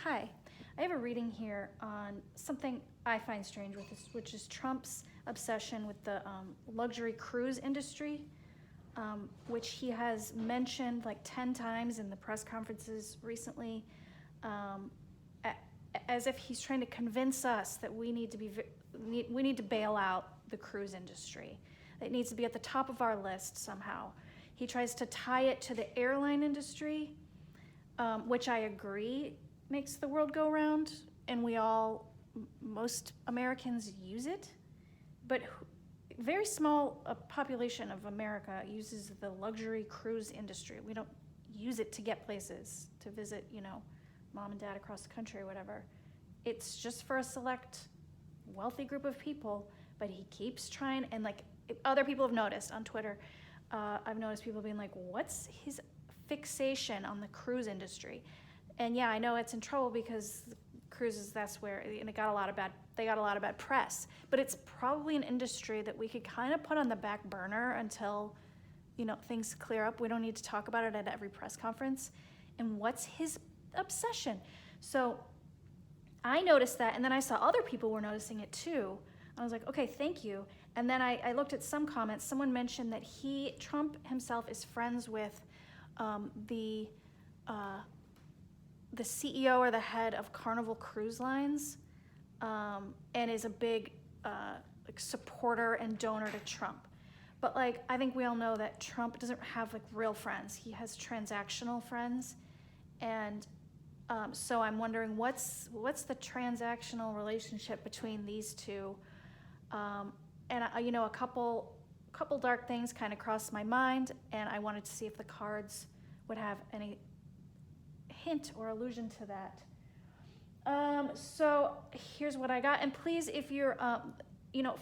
Hi, I have a reading here on something I find strange with this, which is Trump's obsession with the luxury cruise industry, which he has mentioned like 10 times in the press conferences recently, as if he's trying to convince us that we need to bail out the cruise industry. It needs to be at the top of our list somehow. He tries to tie it to the airline industry, which I agree makes the world go round, and most Americans use it, but very small population of America uses the luxury cruise industry. We don't use it to get places, to visit, mom and dad across the country or whatever. It's just for a select wealthy group of people, but he keeps trying, and like other people have noticed on Twitter, I've noticed people being like, what's his fixation on the cruise industry? And yeah, I know it's in trouble because cruises, that's where, and they got a lot of bad press, but it's probably an industry that we could kind of put on the back burner until, things clear up. We don't need to talk about it at every press conference. And what's his obsession? So I noticed that, and then I saw other people were noticing it too. I was like, okay, thank you. And then I looked at some comments. Someone mentioned that Trump himself is friends with the CEO or the head of Carnival Cruise Lines, and is a big supporter and donor to Trump. But I think we all know that Trump doesn't have real friends. He has transactional friends, and so I'm wondering what's the transactional relationship between these two. And a couple dark things kind of crossed my mind, and I wanted to see if the cards would have any hint or allusion to that. So here's what I got, and please, if you're,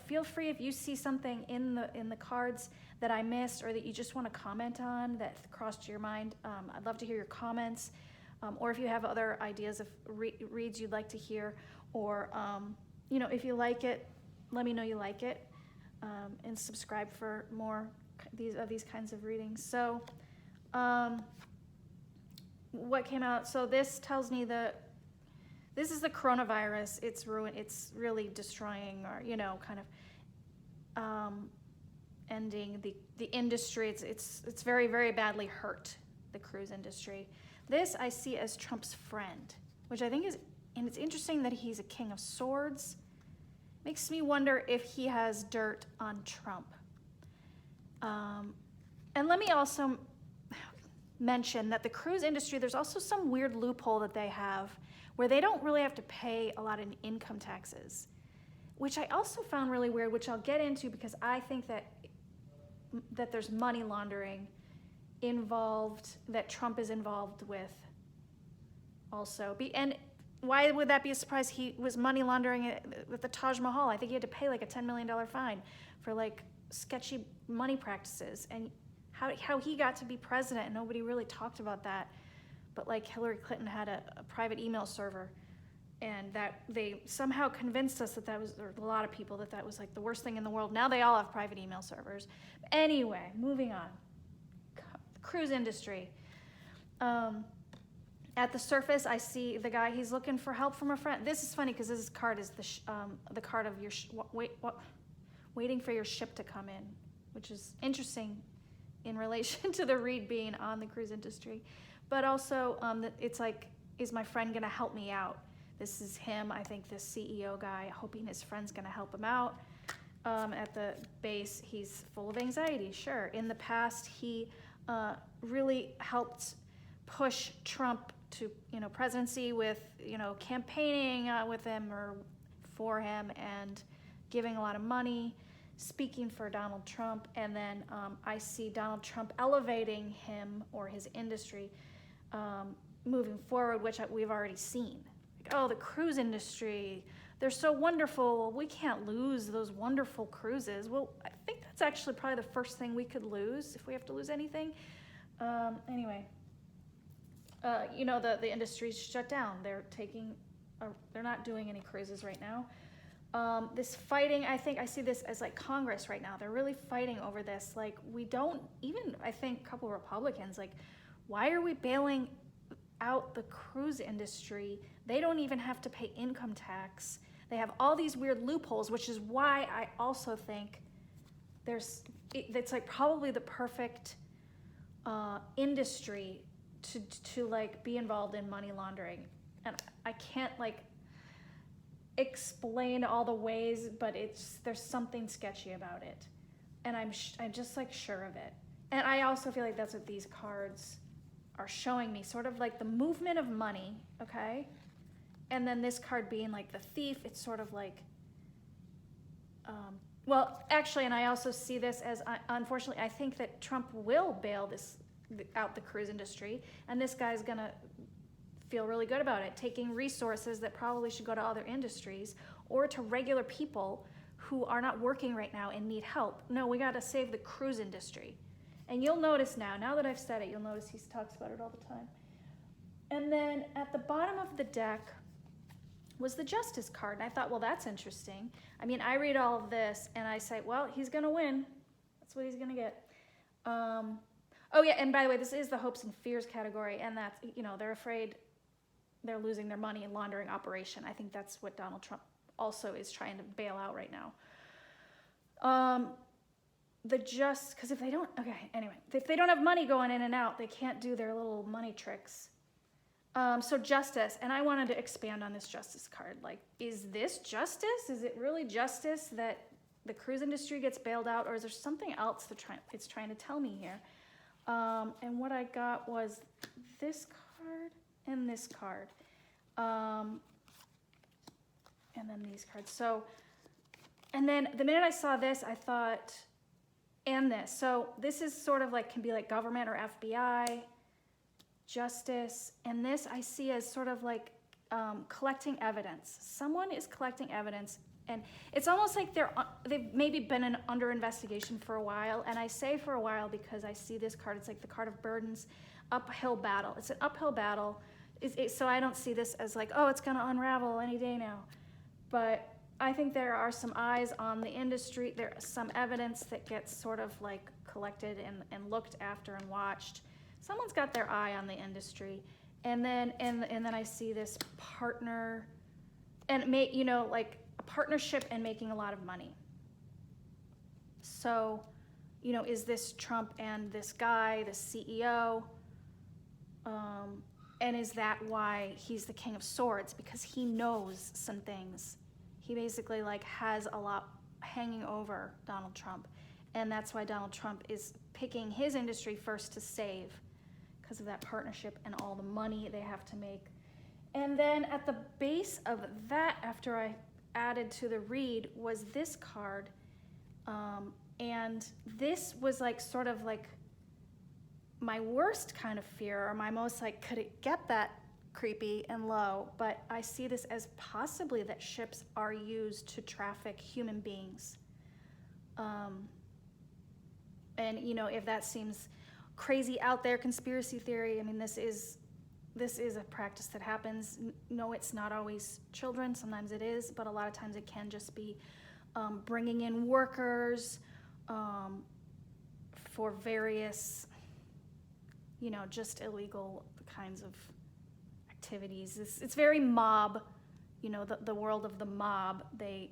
feel free if you see something in the cards that I missed or that you just want to comment on that crossed your mind. I'd love to hear your comments, or if you have other ideas of reads you'd like to hear, or if you like it, let me know you like it, and subscribe for more these kinds of readings. So. What came out? So this tells me this is the coronavirus. It's really destroying, or kind of ending the industry. It's very, very badly hurt the cruise industry. This I see as Trump's friend, which I think is, and it's interesting that he's a king of swords. Makes me wonder if he has dirt on Trump. And let me also mention that the cruise industry, there's also some weird loophole that they have where they don't really have to pay a lot in income taxes, which I also found really weird, which I'll get into because I think that there's money laundering involved, that Trump is involved with also. And why would that be a surprise? He was money laundering it with the Taj Mahal. I think he had to pay a $10 million fine for sketchy money practices. And how he got to be president, and nobody really talked about that. But Hillary Clinton had a private email server, and that they somehow convinced us that was, or a lot of people, that was the worst thing in the world. Now they all have private email servers. Anyway, moving on. Cruise industry. At the surface, I see the guy, he's looking for help from a friend. This is funny because this card is the card of your waiting for your ship to come in, which is interesting in relation to the read being on the cruise industry. But also, it's is my friend gonna help me out? This is him, I think, this CEO guy, hoping his friend's gonna help him out. At the base, he's full of anxiety, sure. In the past, he really helped push Trump to, presidency with, campaigning with him or for him and giving a lot of money, speaking for Donald Trump, and then I see Donald Trump elevating him or his industry moving forward, which we've already seen. The cruise industry, they're so wonderful. We can't lose those wonderful cruises. Well, I think that's actually probably the first thing we could lose if we have to lose anything. Anyway, the industry's shut down. They're not doing any cruises right now. This fighting, I think I see this as Congress right now. They're really fighting over this. I think a couple Republicans, why are we bailing out the cruise industry. They don't even have to pay income tax. They have all these weird loopholes, which is why I also think it's like probably the perfect industry to like be involved in money laundering. And I can't like explain all the ways, but there's something sketchy about it, and I'm just like sure of it. And I also feel like that's what these cards are showing me, sort of like the movement of money, okay? And then this card being like the thief, it's sort of like, well, actually, and I also see this as, unfortunately, I think that Trump will bail out the cruise industry, and this guy's gonna feel really good about it, taking resources that probably should go to other industries or to regular people who are not working right now and need help. No, we gotta save the cruise industry. And you'll notice now that I've said it, you'll notice he talks about it all the time. And then at the bottom of the deck was the Justice card. And I thought, well, that's interesting. I mean, I read all of this and I say, well, he's gonna win. That's what he's gonna get. Oh yeah, and by the way, this is the hopes and fears category, and that's, they're afraid they're losing their money laundering operation. I think that's what Donald Trump also is trying to bail out right now. Because if they don't, if they don't have money going in and out, they can't do their little money tricks. So justice, and I wanted to expand on this justice card. Like, is this justice? Is it really justice that the cruise industry gets bailed out, or is there something else it's trying to tell me here? And what I got was this card and this card. And then these cards. So, and then the minute I saw this, I thought, and this. So this is sort of like, can be like government or FBI, justice. And this I see as sort of like collecting evidence. Someone is collecting evidence, and it's almost like they've maybe been under investigation for a while. And I say for a while because I see this card. It's like the card of burdens, uphill battle. It's an uphill battle. So I don't see this as like, oh, it's going to unravel any day now. But I think there are some eyes on the industry. There's some evidence that gets sort of like collected and looked after and watched. Someone's got their eye on the industry. And then I see this partner and like a partnership and making a lot of money. So, is this Trump and this guy, the CEO? And is that why he's the King of Swords? Because he knows some things. He basically like has a lot hanging over Donald Trump. And that's why Donald Trump is picking his industry first to save, because of that partnership and all the money they have to make. And then at the base of that, after I added to the read, was this card. And this was like sort of like my worst kind of fear, or my most like, could it get that creepy and low? But I see this as possibly that ships are used to traffic human beings. And if that seems crazy out there, conspiracy theory, I mean, this is a practice that happens. No, it's not always children. Sometimes it is, but a lot of times it can just be bringing in workers for various, just illegal kinds of activities. It's very mob, the world of the mob. They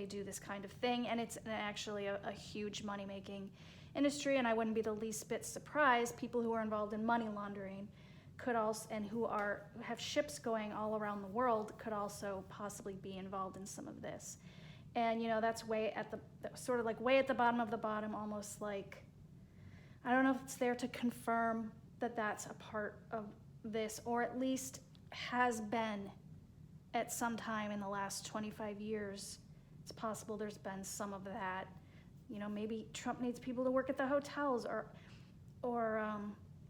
do this kind of thing, and it's actually a huge money-making industry, and I wouldn't be the least bit surprised people who are involved in money laundering could also, and who have ships going all around the world, could also possibly be involved in some of this. And that's way at the sort of like way at the bottom of the bottom, almost like, I don't know if it's there to confirm that that's a part of this, or at least has been at some time in the last 25 years. It's possible there's been some of that. Maybe Trump needs people to work at the hotels or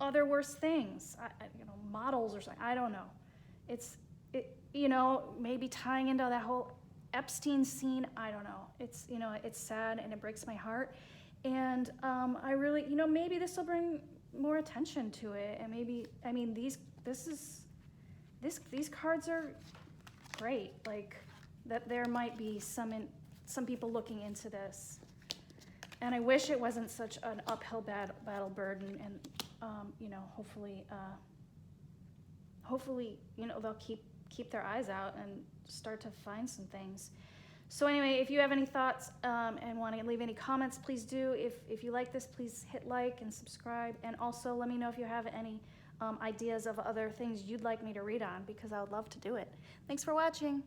other worse things, models or something. I don't know. Maybe tying into that whole Epstein scene. I don't know. It's sad and it breaks my heart. And I really, maybe this will bring more attention to it. And maybe, these cards are great. Like, that there might be some people looking into this. And I wish it wasn't such an uphill battle burden. And you know, hopefully, you know, they'll keep their eyes out and start to find some things. So anyway, if you have any thoughts and want to leave any comments, please do. If you like this, please hit like and subscribe. And also let me know if you have any ideas of other things you'd like me to read on, because I would love to do it. Thanks for watching.